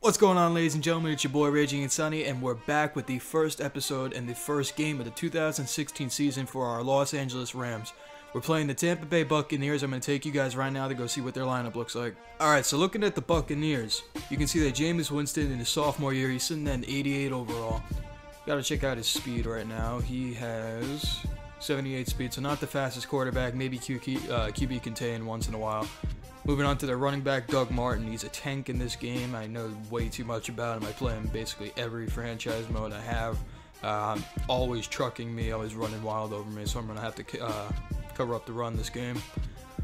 What's going on, ladies and gentlemen? It's your boy Raging and Sunny, and we're back with the first episode and the first game of the 2016 season for our Los Angeles Rams. We're playing the Tampa Bay Buccaneers. I'm going to take you guys right now to go see what their lineup looks like. Alright, so looking at the Buccaneers, you can see that Jameis Winston in his sophomore year, he's sitting at an 88 overall. Got to check out his speed right now. He has 78 speed, so not the fastest quarterback. Maybe QB contain once in a while. Moving on to the running back, Doug Martin. He's a tank in this game. I know way too much about him. I play him basically every franchise mode I have. Always trucking me, always running wild over me, so I'm going to have to cover up the run this game.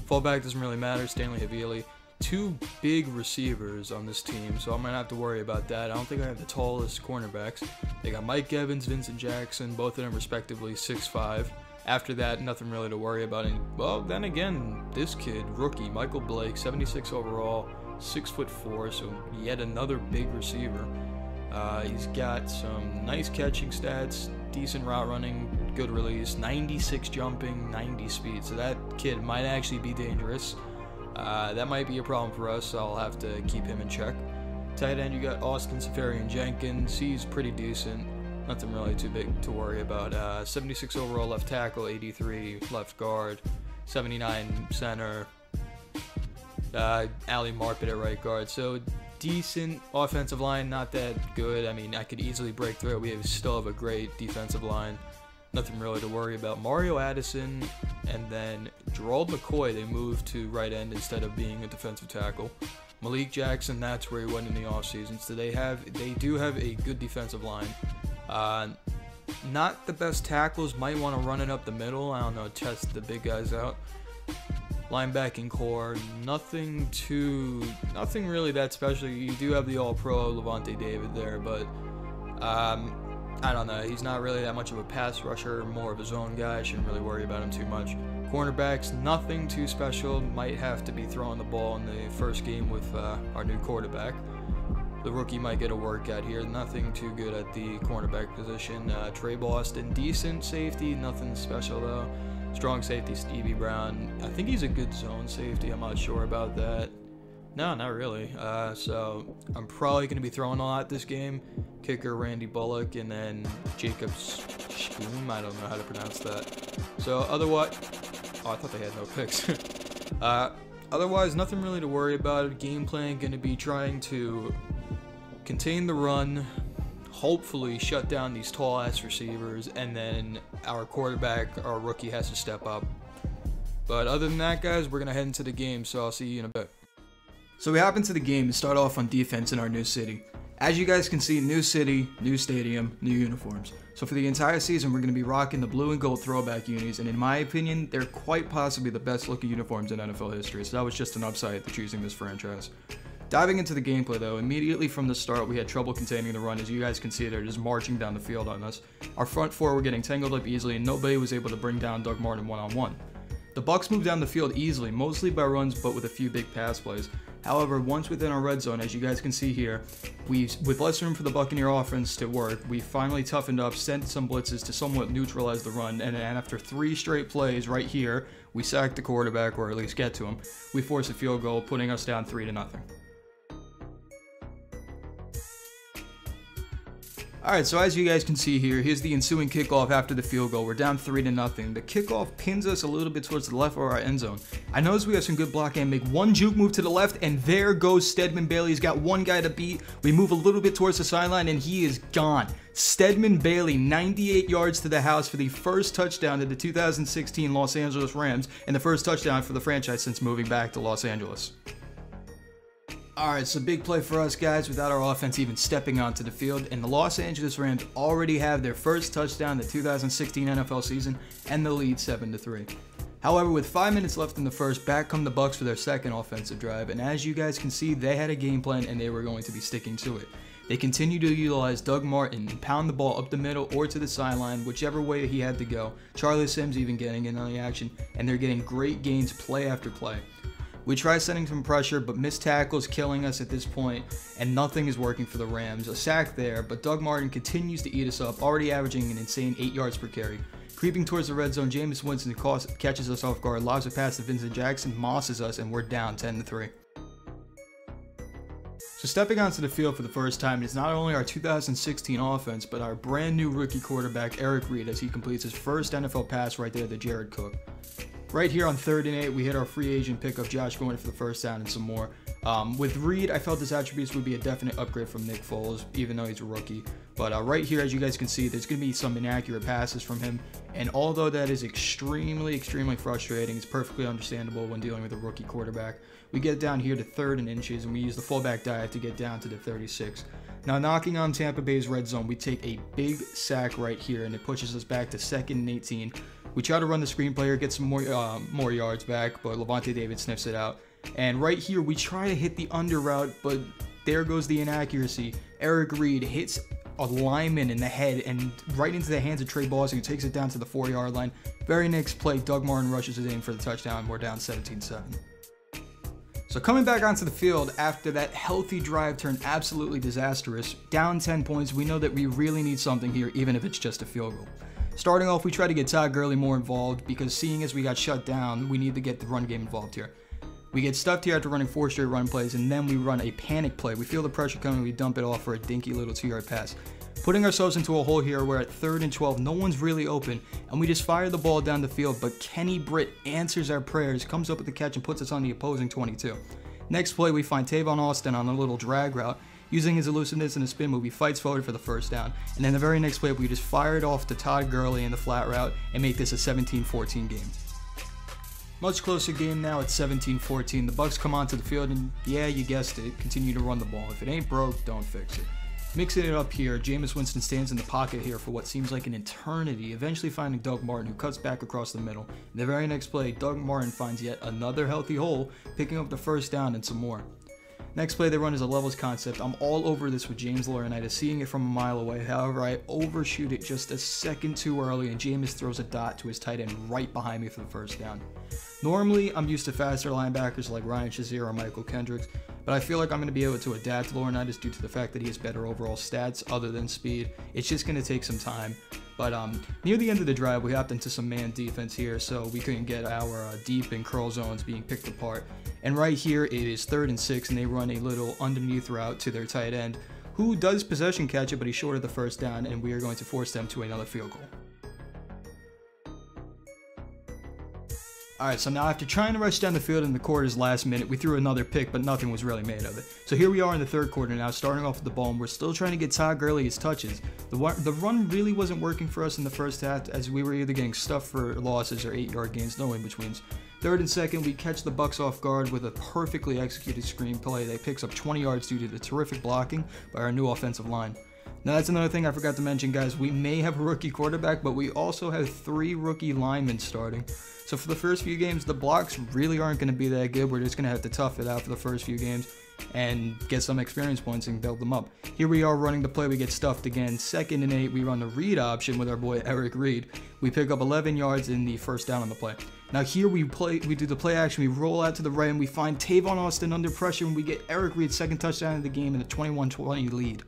Fullback doesn't really matter, Stanley Havili. Two big receivers on this team, so I'm going to have to worry about that. I don't think I have the tallest cornerbacks. They got Mike Evans, Vincent Jackson, both of them respectively 6'5". After that, nothing really to worry about. And, well, then again, this kid, rookie, Michael Blake, 76 overall, 6'4", so yet another big receiver. He's got some nice catching stats, decent route running, good release, 96 jumping, 90 speed. So that kid might actually be dangerous. That might be a problem for us, so I'll have to keep him in check. Tight end, you got Austin Seferian-Jenkins. He's pretty decent. Nothing really too big to worry about. 76 overall left tackle, 83 left guard, 79 center. Ali Marpet at right guard. So decent offensive line, not that good. I mean, I could easily break through it. We still have a great defensive line. Nothing really to worry about. Mario Addison and then Gerald McCoy, they moved to right end instead of being a defensive tackle. Malik Jackson, that's where he went in the offseason. So they do have a good defensive line. Not the best tackles, might want to run it up the middle. I don't know, test the big guys out. Linebacking core, nothing really that special. You do have the All-Pro Levante David there, but I don't know. He's not really that much of a pass rusher, more of a zone guy. I shouldn't really worry about him too much. Cornerbacks, nothing too special. Might have to be throwing the ball in the first game with our new quarterback. The rookie might get a workout here. Nothing too good at the cornerback position. Trey Boston, decent safety. Nothing special though. Strong safety, Stevie Brown. I think he's a good zone safety. I'm not sure about that. No, not really. So I'm probably going to be throwing a lot this game. Kicker, Randy Bullock, and then Jacob Schum. I don't know how to pronounce that. So otherwise, oh, I thought they had no picks. Otherwise, nothing really to worry about. Game plan going to be trying to contain the run, hopefully shut down these tall ass receivers, and then our quarterback, our rookie, has to step up. But other than that, guys, we're gonna head into the game, so I'll see you in a bit. So we hop into the game and start off on defense in our new city. As you guys can see, new city, new stadium, new uniforms. So for the entire season, we're going to be rocking the blue and gold throwback unis, and in my opinion, they're quite possibly the best looking uniforms in NFL history, so that was just an upside to choosing this franchise. Diving into the gameplay though, immediately from the start we had trouble containing the run. As you guys can see, they're just marching down the field on us. Our front four were getting tangled up easily and nobody was able to bring down Doug Martin one-on-one. The Bucs moved down the field easily, mostly by runs but with a few big pass plays. However, once within our red zone, as you guys can see here, with less room for the Buccaneer offense to work, we finally toughened up, sent some blitzes to somewhat neutralize the run, and after 3 straight plays right here, we sacked the quarterback, or at least get to him. We forced a field goal, putting us down 3-0. Alright, so as you guys can see here, here's the ensuing kickoff after the field goal. We're down 3-0. The kickoff pins us a little bit towards the left of our end zone. I notice we have some good blocking and make one juke move to the left, and there goes Stedman Bailey. He's got one guy to beat. We move a little bit towards the sideline, and he is gone. Stedman Bailey, 98 yards to the house for the first touchdown to the 2016 Los Angeles Rams, and the first touchdown for the franchise since moving back to Los Angeles. Alright, so big play for us guys without our offense even stepping onto the field, and the Los Angeles Rams already have their first touchdown the 2016 NFL season and the lead 7-3. However, with 5 minutes left in the first, back come the Bucs for their second offensive drive, and as you guys can see, they had a game plan and they were going to be sticking to it. They continue to utilize Doug Martin and pound the ball up the middle or to the sideline, whichever way he had to go. Charlie Sims even getting in on the action, and they're getting great gains play after play. We try setting some pressure, but missed tackles killing us at this point, and nothing is working for the Rams. A sack there, but Doug Martin continues to eat us up, already averaging an insane 8 yards per carry. Creeping towards the red zone, Jameis Winston catches us off guard, lobs a pass to Vincent Jackson, mosses us, and we're down 10-3. So stepping onto the field for the first time is not only our 2016 offense, but our brand new rookie quarterback, Eric Reid, as he completes his first NFL pass right there to Jared Cook. Right here on 3rd and 8, we hit our free agent pickup, Josh Gordon, for the first down and some more. With Reid, I felt his attributes would be a definite upgrade from Nick Foles, even though he's a rookie. But right here, as you guys can see, there's going to be some inaccurate passes from him. And although that is extremely frustrating, it's perfectly understandable when dealing with a rookie quarterback. We get down here to 3rd and inches, and we use the fullback dive to get down to the 36. Now, knocking on Tampa Bay's red zone, we take a big sack right here, and it pushes us back to 2nd and 18. We try to run the screen player, get some more yards back, but Lavonte David sniffs it out. And right here, we try to hit the under route, but there goes the inaccuracy. Eric Reid hits a lineman in the head and right into the hands of Trey Boston, who takes it down to the 4-yard line. Very next play, Doug Martin rushes it in for the touchdown. We're down 17-7. So coming back onto the field after that healthy drive turned absolutely disastrous, down 10 points, we know that we really need something here, even if it's just a field goal. Starting off, we try to get Todd Gurley more involved because seeing as we got shut down, we need to get the run game involved here. We get stuffed here after running 4 straight run plays, and then we run a panic play. We feel the pressure coming, we dump it off for a dinky little 2-yard pass. Putting ourselves into a hole here, we're at 3rd and 12, no one's really open, and we just fire the ball down the field, but Kenny Britt answers our prayers, comes up with the catch, and puts us on the opposing 22. Next play, we find Tavon Austin on a little drag route. Using his elusiveness and a spin move, he fights forward for the first down. And then the very next play, we just fire it off to Todd Gurley in the flat route and make this a 17-14 game. Much closer game now at 17-14. The Bucs come onto the field and, yeah, you guessed it, continue to run the ball. If it ain't broke, don't fix it. Mixing it up here, Jameis Winston stands in the pocket here for what seems like an eternity, eventually finding Doug Martin, who cuts back across the middle. In the very next play, Doug Martin finds yet another healthy hole, picking up the first down and some more. Next play they run is a levels concept. I'm all over this with James Laurinaitis, seeing it from a mile away. However, I overshoot it just a second too early, and Jameis throws a dot to his tight end right behind me for the first down. Normally, I'm used to faster linebackers like Ryan Shazier or Michael Kendricks, but I feel like I'm going to be able to adapt to Laurinaitis due to the fact that he has better overall stats other than speed. It's just going to take some time. But near the end of the drive, we hopped into some man defense here, so we couldn't get our deep and curl zones being picked apart. And right here, it is 3rd and 6, and they run a little underneath route to their tight end, who does possession catch it, but he's short of the first down, and we are going to force them to another field goal. Alright, so now after trying to rush down the field in the quarter's last minute, we threw another pick, but nothing was really made of it. So here we are in the 3rd quarter now, starting off with the ball, and we're still trying to get Todd Gurley his touches. The run really wasn't working for us in the first half, as we were either getting stuffed for losses or 8-yard gains, no in-betweens. 3rd and 2nd, we catch the Bucs off guard with a perfectly executed screen play that picks up 20 yards due to the terrific blocking by our new offensive line. Now that's another thing I forgot to mention, guys. We may have a rookie quarterback, but we also have 3 rookie linemen starting. So for the first few games, the blocks really aren't going to be that good. We're just going to have to tough it out for the first few games and get some experience points and build them up. Here we are running the play. We get stuffed again. 2nd and 8, we run the read option with our boy Eric Reid. We pick up 11 yards in the first down on the play. Now here we do the play action. We roll out to the right and we find Tavon Austin under pressure, and we get Eric Reid's 2nd touchdown of the game in a 21-20 lead.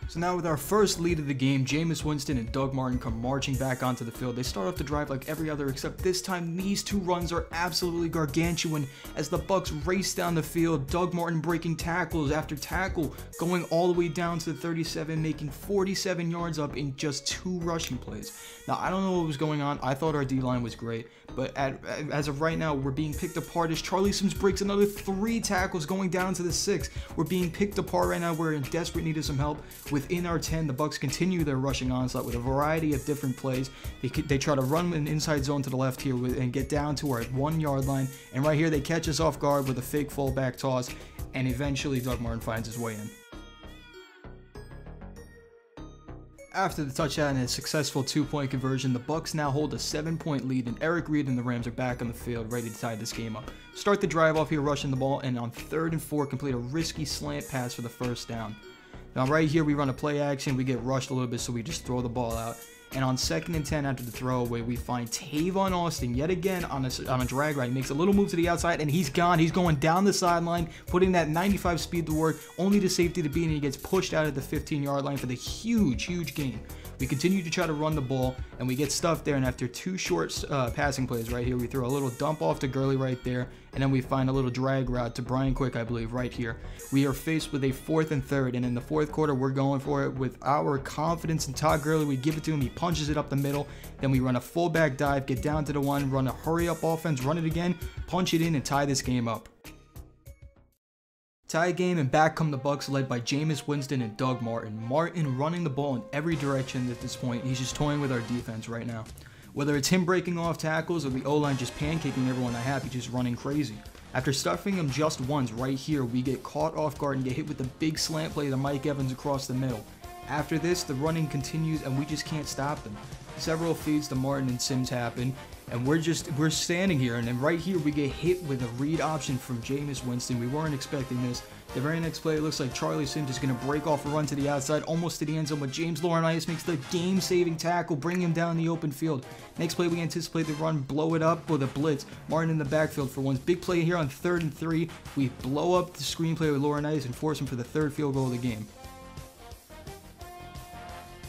So now with our first lead of the game, Jameis Winston and Doug Martin come marching back onto the field. They start off the drive like every other, except this time these 2 runs are absolutely gargantuan as the Bucs race down the field. Doug Martin breaking tackles after tackle, going all the way down to the 37, making 47 yards up in just 2 rushing plays. Now, I don't know what was going on. I thought our D-line was great, but as of right now, we're being picked apart as Charlie Sims breaks another 3 tackles going down to the 6. We're being picked apart right now. We're in desperate need of some help. Within our 10, the Bucs continue their rushing onslaught with a variety of different plays. They try to run an inside zone to the left here and get down to our 1-yard line, and right here they catch us off guard with a fake fullback toss, and eventually Doug Martin finds his way in. After the touchdown and a successful 2-point conversion, the Bucs now hold a 7-point lead, and Eric Reid and the Rams are back on the field ready to tie this game up. Start the drive off here rushing the ball, and on 3rd and 4 complete a risky slant pass for the first down. Now right here we run a play action, we get rushed a little bit, so we just throw the ball out. And on 2nd and 10 after the throwaway, we find Tavon Austin yet again on a drag route. He makes a little move to the outside, and he's gone. He's going down the sideline, putting that 95 speed to work, only to safety to beat, and he gets pushed out at the 15-yard line for the huge gain. We continue to try to run the ball, and we get stuffed there, and after 2 short passing plays right here, we throw a little dump off to Gurley right there, and then we find a little drag route to Brian Quick, I believe, right here. We are faced with a 4th and 3rd, and in the 4th quarter, we're going for it with our confidence in Todd Gurley. We give it to him, he punches it up the middle, then we run a fullback dive, get down to the 1, run a hurry-up offense, run it again, punch it in, and tie this game up. Tie game, and back come the Bucks, led by Jameis Winston and Doug Martin. Martin running the ball in every direction at this point. He's just toying with our defense right now. Whether it's him breaking off tackles or the O-line just pancaking everyone I have, he's just running crazy. After stuffing him just once right here, we get caught off guard and get hit with the big slant play to Mike Evans across the middle. After this, the running continues and we just can't stop them. Several feeds to Martin and Sims happen, and we're standing here, and then right here we get hit with a read option from Jameis Winston. We weren't expecting this. The very next play, it looks like Charlie Sims is going to break off a run to the outside, almost to the end zone, but James Laurinaitis makes the game-saving tackle, bring him down the open field. Next play, we anticipate the run, blow it up with a blitz. Martin in the backfield for one. Big play here on 3rd and 3. We blow up the screenplay with Laurinaitis and force him for the 3rd field goal of the game.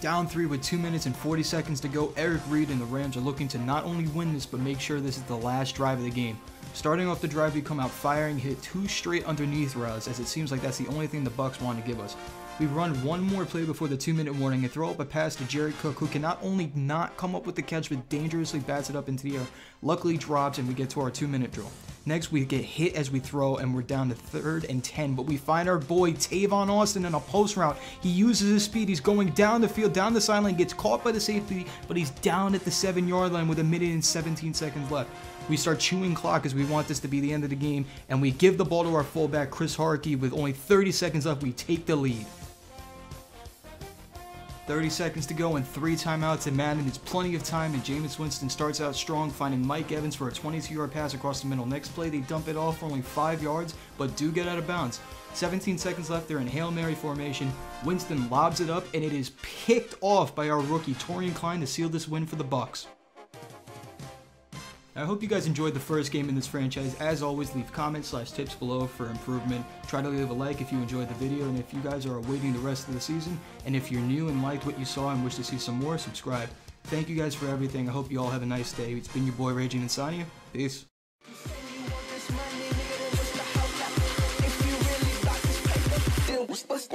Down 3 with 2 minutes and 40 seconds to go, Eric Reid and the Rams are looking to not only win this, but make sure this is the last drive of the game. Starting off the drive, we come out firing, hit 2 straight underneath routes, as it seems like that's the only thing the Bucks want to give us. We run one more play before the 2-minute warning and throw up a pass to Jared Cook, who can not only not come up with the catch, but dangerously bats it up into the air. Luckily drops, and we get to our 2-minute drill. Next, we get hit as we throw, and we're down to 3rd and 10, but we find our boy Tavon Austin in a post route. He uses his speed, he's going down the field, down the sideline, gets caught by the safety, but he's down at the 7-yard line with 1 minute and 17 seconds left. We start chewing clock as we want this to be the end of the game, and we give the ball to our fullback, Chris Harkey, with only 30 seconds left. We take the lead. 30 seconds to go and 3 timeouts in Madden. It's plenty of time, and Jameis Winston starts out strong, finding Mike Evans for a 22-yard pass across the middle. Next play, they dump it off for only 5 yards, but do get out of bounds. 17 seconds left, they're in Hail Mary formation. Winston lobs it up, and it is picked off by our rookie, Torian Klein, to seal this win for the Bucks. I hope you guys enjoyed the first game in this franchise. As always, leave comments/tips below for improvement. Try to leave a like if you enjoyed the video, and if you guys are awaiting the rest of the season, and if you're new and liked what you saw and wish to see some more, subscribe. Thank you guys for everything. I hope you all have a nice day. It's been your boy Raging Insomnia. Peace. What's